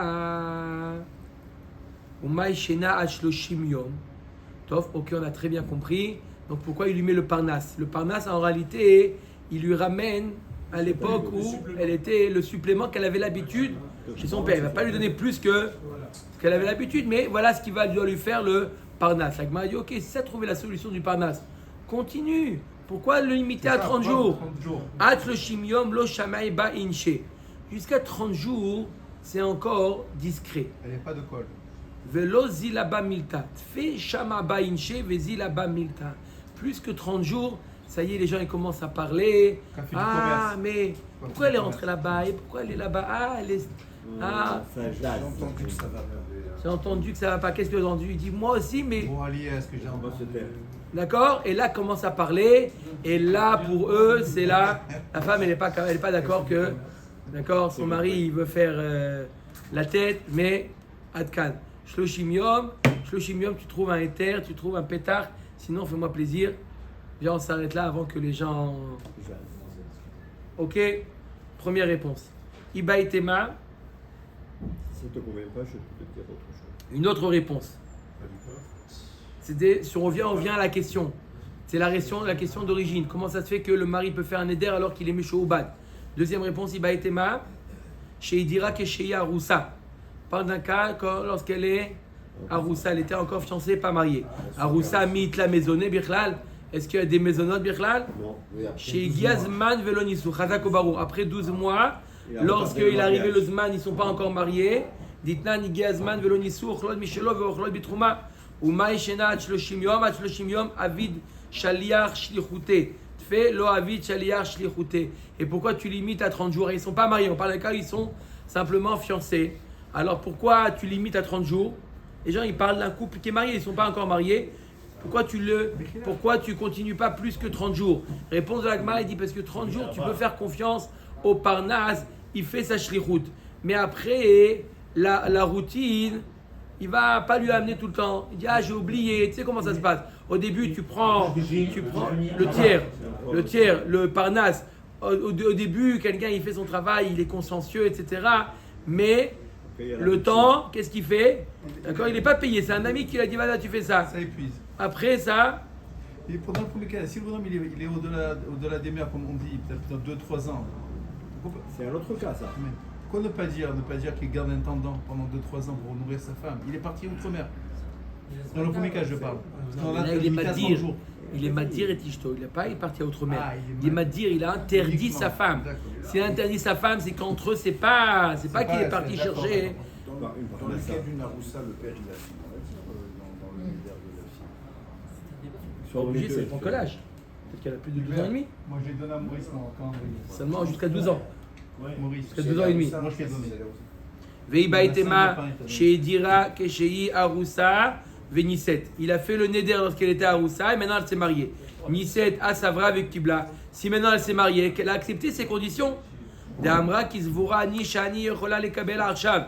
ומה ישנה עד 30 יום? טוב, ok, on a très bien compris. Donc pourquoi il lui met le Parnas? Le Parnas, en réalité, il lui ramène à l'époque où elle était le supplément qu'elle avait l'habitude chez son père. Il ne va pas lui donner plus que ce qu'elle avait l'habitude, mais voilà ce qui doit lui faire le Parnas. La Gemara dit, ok, si ça a trouvé la solution du Parnas, continue. Pourquoi le limiter à 30 jours? 30 jours. At le shimium lo shamay ba inche. Jusqu'à 30 jours, c'est encore discret. Elle n'est pas de colle. Velo zilaba milta. Fais shama ba inche ve zilaba milta. Plus que 30 jours, ça y est, les gens ils commencent à parler. Qu'a fait du Ah, commerce. mais pourquoi elle est rentrée là-bas? Et pourquoi elle est là-bas? Ah, elle est. Ah, Ça jase. J'ai entendu que ça va. j'ai entendu que ça va pas. Qu'est-ce que j'ai entendu? Il dit moi aussi, mais. Bon, Ali, est-ce que j'ai On va se taire. D'accord? Et là, commence à parler. Et là, pour eux, c'est là. La femme, elle n'est pas d'accord que. D'accord? Son mari, il veut faire la tête, mais. Adkan. Shloshim yom, tu trouves un éther, tu trouves un pétard. Sinon, fais-moi plaisir. Viens, on s'arrête là avant que les gens. Ok? Première réponse. Ibaïtema. Si ça ne te convient pas, je peux te dire autre chose. Une autre réponse. Si on revient à la question. C'est la question d'origine. Comment ça se fait que le mari peut faire un éder alors qu'il est méchant au bad? Deuxième réponse, Ibaïtema. Chez Idira Kesheya Aroussa. Parle d'un cas lorsqu'elle est Aroussa, elle était encore fiancée, pas mariée. Aroussa mit la maisonnée, Birklal. Est-ce qu'il y a des maisonnotes, Birklal? Non. Chez Giazman Velonisu, Chazak Obarou. Après 12 mois, lorsqu'il est arrivé le Zman, ils ne sont pas encore mariés. Ditnan Giazman Velonisu, Ochlod Michelov et Ochlod Bitrouma. Uma Ishena Achloshim Yom, Avid Shaliach Shlichute. Fais lo Avid Shaliach Shlichute. Et pourquoi tu limites à 30 jours? Ils ne sont pas mariés, on parle d'un cas, ils sont simplement fiancés. Alors pourquoi tu limites à 30 jours? Les gens ils parlent d'un couple qui est marié, ils ne sont pas encore mariés. Pourquoi tu continues pas plus que 30 jours? Réponse de la Gemara, il dit parce que 30 jours tu peux faire confiance au Parnas, il fait sa shlichut. Mais après la routine, il va pas lui amener tout le temps. Il dit j'ai oublié, tu sais comment ça se passe. Au début tu prends le tiers, le Parnas. Au début, quelqu'un il fait son travail, il est consciencieux, etc. Mais le temps, qu'est-ce qu'il fait? D'accord, il n'est pas payé. C'est un ami qui lui a dit voilà, tu fais ça. Ça épuise. Après ça, Et pendant le premier cas, si le bonhomme il est au-delà des mers, comme on dit, peut-être dans 2-3 ans, C'est un autre cas, ça. mais pourquoi ne pas dire qu'il garde un intendant pendant 2-3 ans pour nourrir sa femme? Il est parti outre-mer. Dans le premier cas, je parle. là, il est madir. Il est madir et tishto. Il est parti à outre-mer. Il est madir, il a interdit sa femme. S'il a interdit sa femme, c'est qu'entre eux, c'est pas qu'il est parti chercher. Dans le cas d'une Aroussa, le père il a fini, dans le leader de la fille. Sur obligé, c'est ton collage. Peut-être qu'elle a plus de 12 ans et demi. Moi, j'ai donné à Maurice, quand Seulement jusqu'à 12 ans. Maurice. Jusqu'à 2 ans et demi. Moi, je l'ai donné. Veibaitema, Sheidira, Keshei, Aroussa, Veniset. Il a fait le neder lorsqu'elle était à Aroussa et maintenant elle s'est mariée. Niset, Asavra avec Kibla. Si maintenant elle s'est mariée, qu'elle a accepté ses conditions. D'Amra, Kizvura, Nishani, Yochola, Lekabel, Arshav.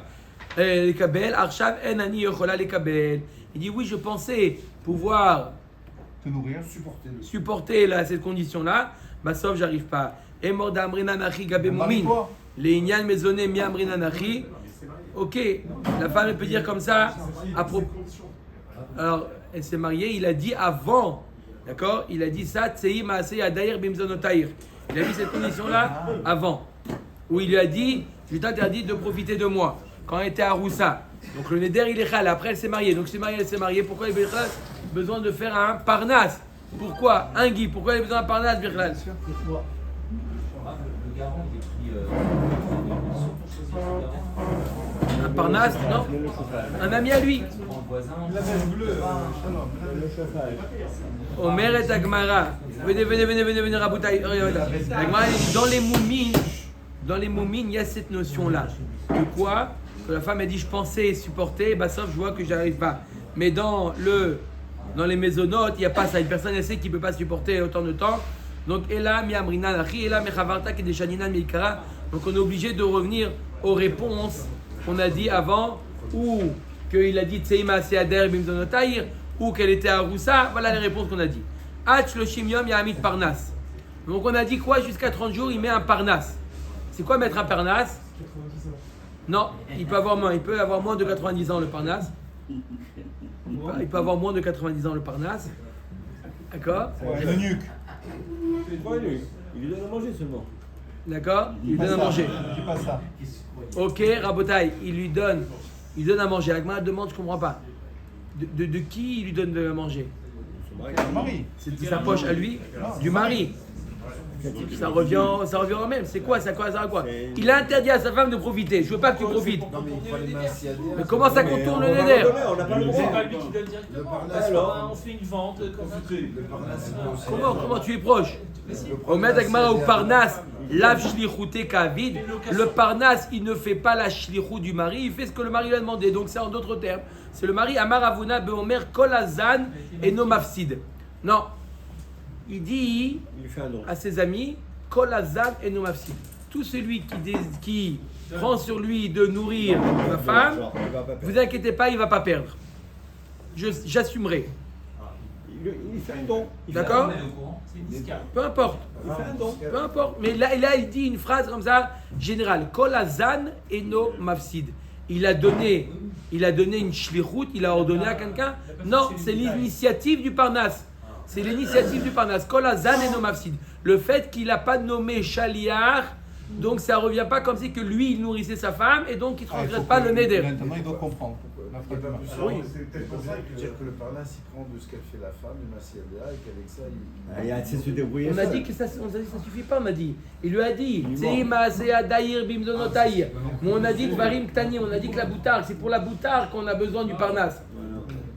Lekabel, Arshav, Enani, Yochola, Lekabel. Il dit oui, je pensais pouvoir Te nourrir, supporter cette condition-là. Bah, sauf, j'arrive pas. Et mort d'Amrina Nachi, Gabé Moumin. Les Inyan Maisonné, Mi Amrina Nachi. Ok, la femme elle peut dire comme ça à propos. Alors, elle s'est mariée, il a dit avant, d'accord? Il a dit ça, Tsei Maasei Adair Bimzonotair. Il a dit cette condition-là avant, où il lui a dit, je t'interdis de profiter de moi, quand elle était à Roussa. Donc le Neder il est chal, après elle s'est mariée. Donc elle s'est mariée, pourquoi il a besoin de faire un Parnas? Pourquoi? Un Guy, pourquoi il a besoin d'un Parnas, Birklal? Le garant, il écrit Un Parnas, non? Un ami à lui. La mèche bleue, Omer et Agmara. Venez, Raboutaï. Agmara, dans les moumines, il y a cette notion-là. De quoi? Que la femme a dit, je pensais supporter, bah sauf je vois que j'arrive pas. Mais dans les maisonnotes, il n'y a pas ça. Une personne, elle sait qu'il ne peut pas supporter autant de temps. Donc, Ela mi amrina nachi, Ela mechavarta ki deshanina mikara. Donc, on est obligé de revenir aux réponses qu'on a dit avant, ou qu'il a dit Tseima Seader Bimzonotaïr, ou qu'elle était à Roussa. Voilà les réponses qu'on a dit. Hach lo shimyom yamit parnas. Donc, on a dit quoi? Jusqu'à 30 jours, il met un parnas. C'est quoi mettre un parnas? Non, il peut avoir moins de 90 ans le parnas. Il peut avoir moins de 90 ans le parnas. D'accord? Le nuque. Il lui donne à manger seulement. D'accord? Il lui donne à manger. Je dis pas ça. Ok, Rabotaï, il lui donne à manger. La Gemara demande, je comprends pas. De qui il lui donne à manger? Le mari. C'est de sa poche à lui? Du mari. Ça revient au même. C'est quoi? Ça à quoi? Il a interdit à sa femme de profiter. Je veux pas que tu profites. Non, mais il fallait Massiader. Mais comment ça contourne le Neder? On n'a pas le C'est droit. pas lui qui donne directement. Le Parnasse, Alors, on fait une vente comme ça. Le Parnasse, il peut aussi- Comment tu es proche? Au Med Agmara au Parnas, lav shlichute kavid. Le Parnas, il ne fait pas la shlichut du mari, il fait ce que le mari lui a demandé. Donc c'est en d'autres termes. C'est le mari Amar Avuna Beomer Kol Hazan et no mafsid. Non. Il dit Il fait un don. à ses amis Kol Hazan et no mafsid. Tout celui qui prend sur lui de nourrir ma femme, vous inquiétez pas, il va pas perdre. J'assumerai. Il fait un don. D'accord? On est au courant. C'est une discarte. Peu importe. Il fait un don. Peu importe. Mais là, il dit une phrase comme ça, générale. Kol hazan eno mafsid. Il a donné une shlichut, il a ordonné à quelqu'un. Non, c'est l'initiative du Parnas. C'est l'initiative du Parnas. Kol hazan eno mafsid. Le fait qu'il n'a pas nommé Shaliar, donc ça ne revient pas comme si que lui, il nourrissait sa femme et donc il ne transgresse pas le neder. Maintenant, il doit comprendre. Il peut pas plus Oui. C'est peut-être pour ça que dire que le Parnasse il prend de ce qu'elle fait la femme, le Massiader, et qu'avec ça il. Il a assez se débrouiller. On a seul. dit que ça suffit pas, on a dit. Il lui a dit, Tseima Seadaïr Bimdonotaïr. Mais on a dit Dvarim Ktani, on a dit que la boutarde, c'est pour la boutarde qu'on a besoin du Parnas.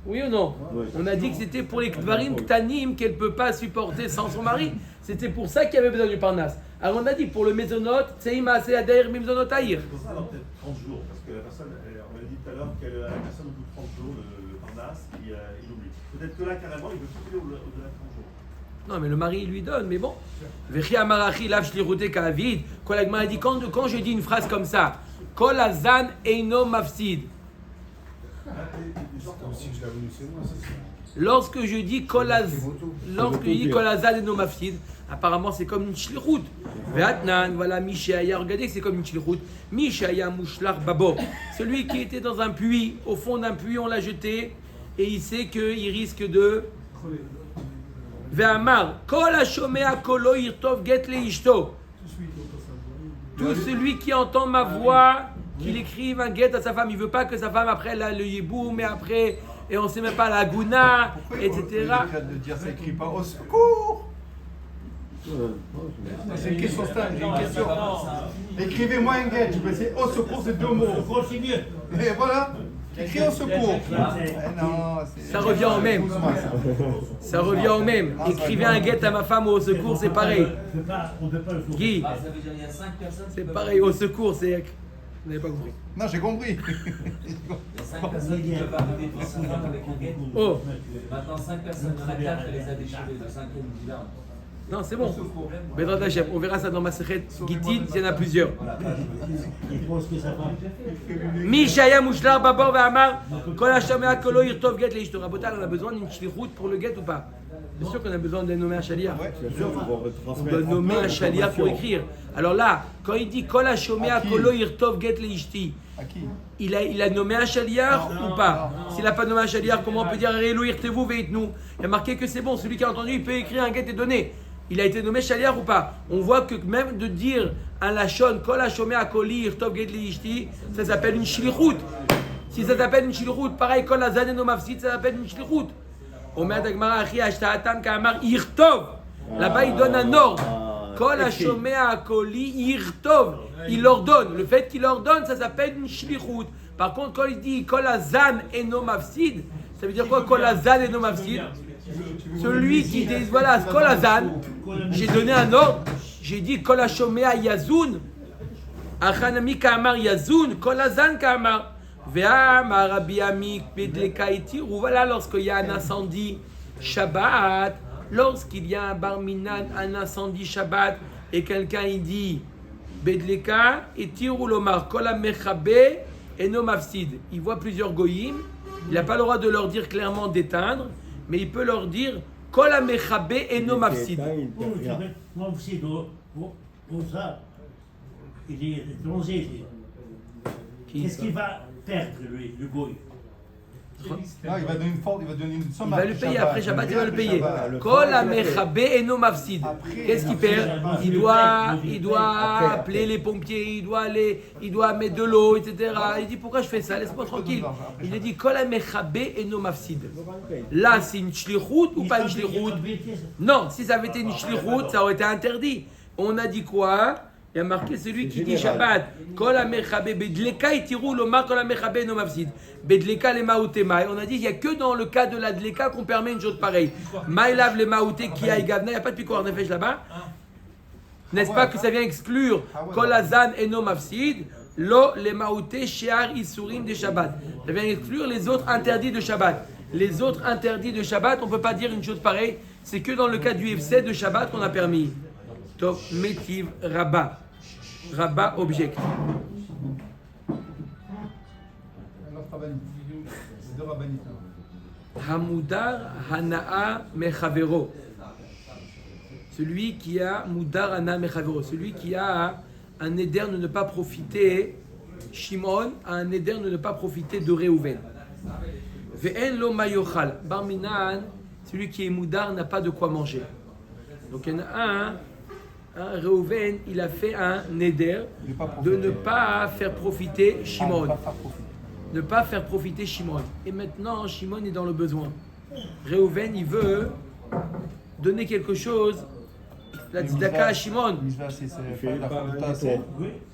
Oui ou non? Oui. On a dit que c'était pour les Dvarim Ktanim qu'elle ne peut pas supporter sans son mari. C'était pour ça qu'il y avait besoin du Parnas. Alors on a dit pour le Mésonote, Tseima Seadaïr Bimdonotaïr. C'est pour ça, alors peut-être 30 jours, parce que la personne, passe, il oublie. Peut-être que là, carrément, il veut couper au-delà de 30 jours. Non, mais le mari il lui donne, mais bon. Vechi amarachi lav shlichute ka'avid. Quand la Gemara dit, quand je dis une phrase comme ça, kol hazan eino mafsid. Comme si je l'avais venu chez moi, c'est ça. Lorsque je dis kol hazan eino mafsid, apparemment c'est comme une shlichut. Ve'atnan, voilà, Mishaya, regardez que c'est comme une shlichut. Mishaya mushlar babo. Celui qui était dans un puits, au fond d'un puits, on l'a jeté, et il sait qu'il risque de. Ve'amar, kol hashomea kolo yirtov get leishto. Tout celui qui entend ma voix, qu'il écrive un get à sa femme, il veut pas que sa femme après le yibou, mais après, et on sait même pas la gouna, etc. De dire ça écrit pas au secours. C'est une question stable, j'ai une question. Écrivez-moi un get, je vais essayer au secours, c'est 2 mots. Secours, c'est mieux. Et voilà, écris au secours. Non, Ça revient au même. Ça revient au même. Écrivez un get à ma femme ou au secours, c'est pareil. On ne peut pas le faire. Guy, Ah, ça veut dire qu'il y a 5 personnes qui c'est peuvent- pareil, au secours, c'est. Vous n'avez pas compris. Non, j'ai compris. Il y a 5 personnes qui peuvent arriver facilement avec un guet. Oh, Maintenant, 5 personnes, il y en a 4 qui les a déchirés, le 5e divin. non, c'est bon. Bédrat Hachem, on verra ça dans ma sechet Gitin, s'il y en a plusieurs. Il pense que ça va. Mishaya Mushlar Babor Ve'amar, Kol Hashamea Kolo Yirtov Get Leishto. Rabotal, on a besoin d'une shlichut pour le get ou pas? Bien sûr qu'on a besoin de nommer un chaliar. Bien sûr, on va On retransmettre. doit nommer un chaliar pour écrire. Alors là, quand il dit Kol Hashomea Kolo Yirtov Get Leishti, À qui? il a nommé un chaliar ou pas? S'il n'a pas nommé un chaliar, comment on peut dire Relo Yirtevu Veitnu? Il y a marqué que c'est bon, celui qui a entendu, il peut écrire un get et donner. Il a été nommé chaliar ou pas? On voit que même de dire un lachon, Kol Hashomea Koli Yirtov Get Leishti, ça s'appelle une shlichut. Si ça s'appelle une shlichut, pareil, Kol Hazan Eno Mafsid, ça s'appelle une shlichut. Omer Dagmara Achi Ashtaatam Ka'amar Yirtov. Là-bas, il donne un ordre. Kol Hashomea Koli Yirtov. Il ordonne. Le fait qu'il ordonne, ça s'appelle une shlichut. Par contre, quand il dit Kol Hazan Eno Mafsid, ça veut dire quoi Kol Hazan Eno Mafsid? Celui qui dit, voilà, Kol Hazan, j'ai donné un ordre, j'ai dit Kol Hashomea Yazun. Achanami Ka'amar Yazun, Kol Hazan Ka'amar. Ve'amar Rabbi Ami Bedleka Itiru. Voilà, lorsqu'il y a un incendie Shabbat, lorsqu'il y a un bar minan, un incendie Shabbat, et quelqu'un il dit Bedleka Itiru Lomar Kol HaMechabe Eno Mafsid. Il voit plusieurs goyim, il n'a pas le droit de leur dire clairement d'éteindre, mais il peut leur dire Kol HaMechabe Eno Mafsid. Moi aussi, pour ça, il est bronzé. Qu'est-ce qu'il va perdre, lui, le goy? Non, il va donner une forte, il va donner une somme. Il va le payer après Shabbat, il va le payer. Shabbat. Kol HaMechabe Eno Mafsid. Qu'est-ce qu'il perd? Il doit appeler les pompiers, il doit mettre de l'eau, etc. Il dit pourquoi je fais ça? Laisse-moi tranquille. Il a dit Kol HaMechabe Eno Mafsid. Là, c'est une shlichut ou pas une shlichut? Non, si ça avait été une shlichut, ça aurait été interdit. On a dit quoi? Il y a marqué celui qui dit Shabbat. Kol HaMechabe Bedleka Itiru Lomar Kol HaMechabe Eno Mafsid. Bedleka le Maoutemai. On a dit qu'il n'y a que dans le cas de la Dleka qu'on permet une chose pareille. Maïlav le Maouté qui a Gavna. Il n'y a pas de Pikoar Nefesh là-bas. N'est-ce pas que ça vient exclure Kol Hazan Eno Mafsid? Lo le Maouté Shear Isurim de Shabbat. Ça vient exclure les autres interdits de Shabbat. Les autres interdits de Shabbat, on ne peut pas dire une chose pareille. C'est que dans le cas du FC de Shabbat qu'on a permis. Top Metiv Rabat. Rabat objecte. Hamudar Hanaa Mechavero. Celui qui a Mudar Hanaa Mechavero. Celui qui a un éder de ne pas profiter. Shimon a un éder de ne pas profiter de Réhouven. Ve'en lo mayochal. Barminan, celui qui est Mudar n'a pas de quoi manger. Donc il y en a un. Réhouven, il a fait un neder de ne pas faire profiter Shimon. Ne pas faire profiter Shimon. Et maintenant, Shimon est dans le besoin. Réhouven, il veut donner quelque chose, la tzedaka à Shimon.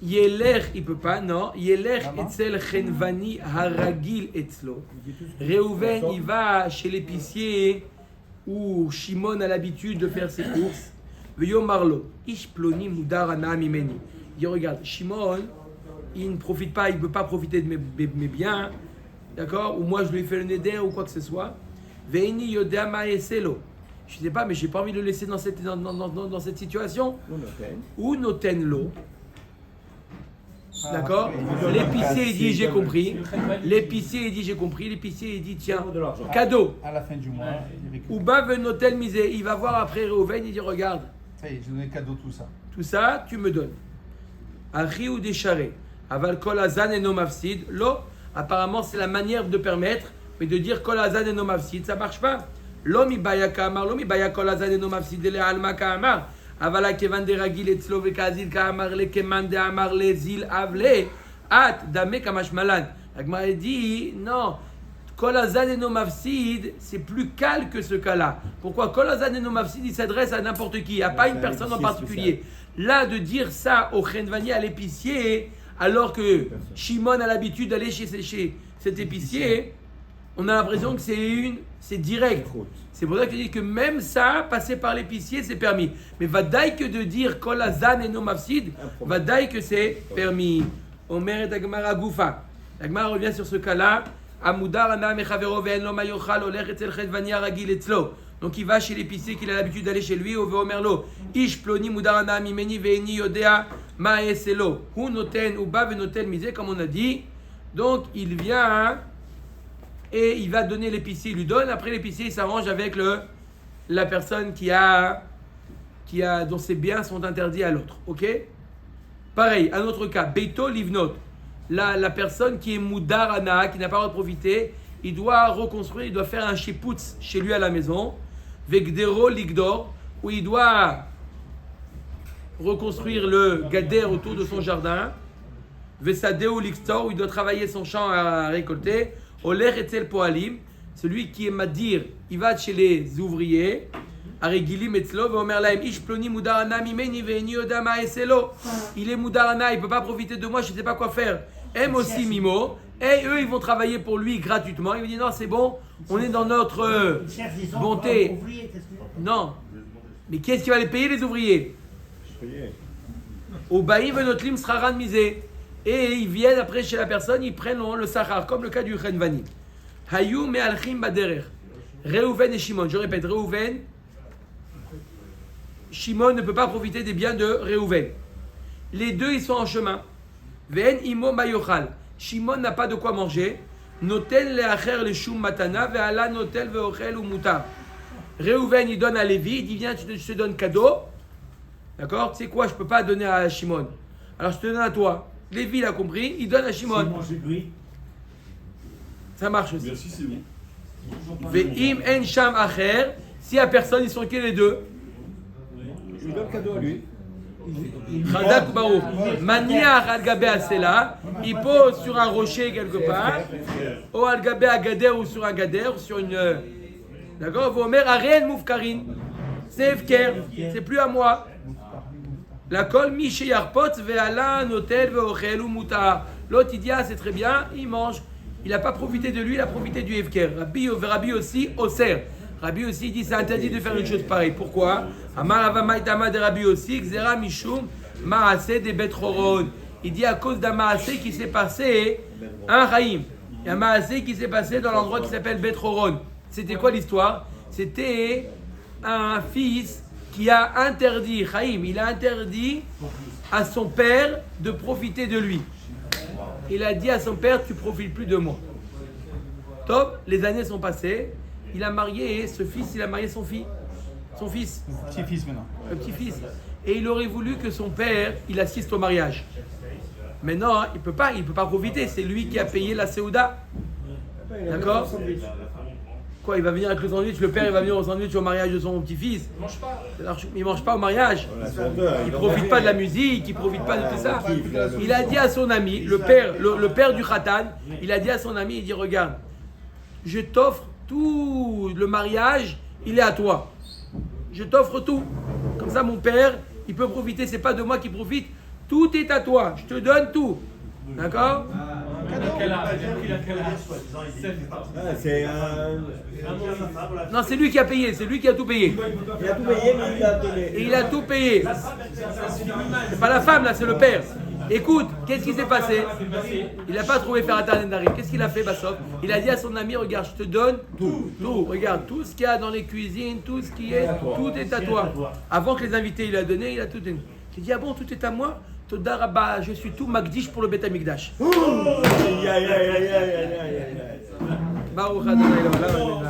Yeler, il peut pas, non. Yeler etzel chenvani haragil etzlo. Réhouven, il va chez l'épicier où Shimon a l'habitude de faire ses courses. Marlo, ish ploni mudar ana mimeni. Il dit regarde, Shimon, il ne profite pas, il ne peut pas profiter de mes biens. d'accord, ou moi je lui ai fait le neder ou quoi que ce soit, veini yodea ma'eselo. Je ne sais pas, mais j'ai pas envie de le laisser dans cette situation. Ou noten lo. D'accord. L'épicier il dit j'ai compris. L'épicier il dit j'ai compris. L'épicier il dit tiens, cadeau. À la fin du mois, Ou ba venotel misé. Il va voir après Reuven, il dit regarde. ça y est, j'ai donné cadeau tout ça. Tout ça, tu me donnes. Achi ou décharé. Aval kol azan et no mafsid. Lo. Apparemment, c'est la manière de permettre, mais de dire kol azan et no mafsid, ça marche pas. Lo mi baya kamar, lo mi baya kol azan et no mafsid le alma kamar. Avala kevan de ragil et tzlo vekazil kamar le keman de amar le zil avle. At dame kamash malan. La Gemara dit non. Kol azan et no mafsid, c'est plus calme que ce cas-là. Pourquoi kol azan et no mafsid, il s'adresse à n'importe qui, il n'y a pas une personne en particulier. Là, de dire ça au chenvani, à l'épicier, alors que Shimon a l'habitude d'aller chez cet épicier, on a l'impression que c'est direct. C'est pour ça qu'il dit que même ça, passer par l'épicier, c'est permis. Mais vadaï que de dire kol azan et no mafsid, vadaï que c'est permis. Omer et Agmara Goufa. Agmara revient sur ce cas-là. Amudar ana mechavero ve'en lo mayochal olech etzel chenvani aragil etzlo. Donc il va chez l'épicier qu'il a l'habitude d'aller chez lui. Ove omerlo ish ploni mudar ana mimeni ve'eni yodea ma'eselo. Hu noten uba ve'noten misé, comme on a dit. Donc il vient et il va donner l'épicier, il lui donne. Après l'épicier il s'arrange avec la personne dont ses biens sont interdits à l'autre. Ok? Pareil, un autre cas, Beito Livnot. La personne qui est Moudar Ana, qui n'a pas le droit de profiter, il doit reconstruire, il doit faire un shiputz chez lui à la maison, Vegdero Ligdor, où il doit reconstruire le gader autour de son jardin, Vesadeo Lixtor, où il doit travailler son champ à récolter, Oler Etzel Poalim, celui qui est Madir, il va chez les ouvriers, Aregilim Etzlo, Veomer Laim, Ish Ploni Mudarana Mimeni Veini Odama Eselo. Il est Mudarana, il ne peut pas profiter de moi, je ne sais pas quoi faire. Aime aussi Mimo, et eux ils vont travailler pour lui gratuitement. Il me dit non, c'est bon, on est dans notre bonté. Non, mais qu'est-ce qui va les payer les ouvriers? Au Baïm Venotlim Sraran Misé. Et ils viennent après chez la personne, ils prennent le Sahar, comme le cas du Chenvani. Hayou Me'alchim Baderer. Reuven et Shimon, je répète, Reuven. Shimon ne peut pas profiter des biens de Reuven. Les deux, ils sont en chemin. Ven imo mayochal. Shimon n'a pas de quoi manger. Noten leacher le shum matana ve'ala notel ve'ochel ou mutar. Reuven, il donne à Lévi, il dit viens, je te donne cadeau. D'accord? Tu sais quoi, je ne peux pas donner à Shimon. Alors je te donne à toi. Lévi, il a compris, il donne à Shimon. Ça marche aussi. Merci, c'est bon. Ve'im en sham acher. Si à personne, ils sont que les deux. Je lui donne cadeau à lui. Chazak ou Baruch. Maniach al-gabé asela. Il pose sur un rocher quelque part. Ou al-gabé à gader ou sur un gader. Sur une. D'accord? Vous omer arien moufkarin. C'est efker. C'est plus à moi. La kol mi sheyarpot ve'ala notel ve'ochel ou mutar. L'autre il dit ah c'est très bien. Il mange. Il n'a pas profité de lui. Il a profité du efker. Rabbi aussi oser. Rabbi aussi dit c'est interdit de faire une chose pareille. Pourquoi? Amar Avamaitama de Rabbi aussi, Xera Mishum Maaseh de Betroron. Il dit à cause d'un Maaseh qui s'est passé un Chaim. Il y a un Maaseh qui s'est passé dans l'endroit qui s'appelle Betroron. C'était quoi l'histoire? C'était un fils qui a interdit, Chaim, il a interdit à son père de profiter de lui. Il a dit à son père, tu profites plus de moi. Top, les années sont passées. Il a marié ce fils, il a marié son fils. Son fils. Petit-fils maintenant. Le petit-fils. Et il aurait voulu que son père, il assiste au mariage. Maintenant, il peut pas profiter. C'est lui qui a payé la Séouda. D'accord? Quoi, il va venir avec le sandwich, le père il va venir au sandwich au mariage de son petit-fils. Il mange pas au mariage. Il profite pas de la musique, il profite pas de tout ça. Il a dit à son ami, le père du Khatan, il a dit à son ami, il dit regarde, je t'offre tout le mariage, il est à toi. Je t'offre tout. Comme ça, mon père, il peut profiter. C'est pas de moi qui profite. Tout est à toi. Je te donne tout. D'accord? Non, c'est lui qui a payé. C'est lui qui a tout payé. Il a tout payé, mais il a donné. Et il a tout payé. C'est pas la femme, là, c'est le père. Écoute, qu'est-ce qui s'est passé? Il n'a pas trouvé faire Athan Nedarim. Qu'est-ce qu'il a fait, Bassof? Il a dit à son ami, regarde, je te donne tout. Regarde, tout ce qu'il y a dans les cuisines, tout ce qui est, tout est à toi. Avant que les invités, il a donné, il a tout donné. Il dit, ah bon, tout est à moi? Toda Rabba, je suis tout Magdish pour le Bet Amikdash. Baruch Adonai Olam.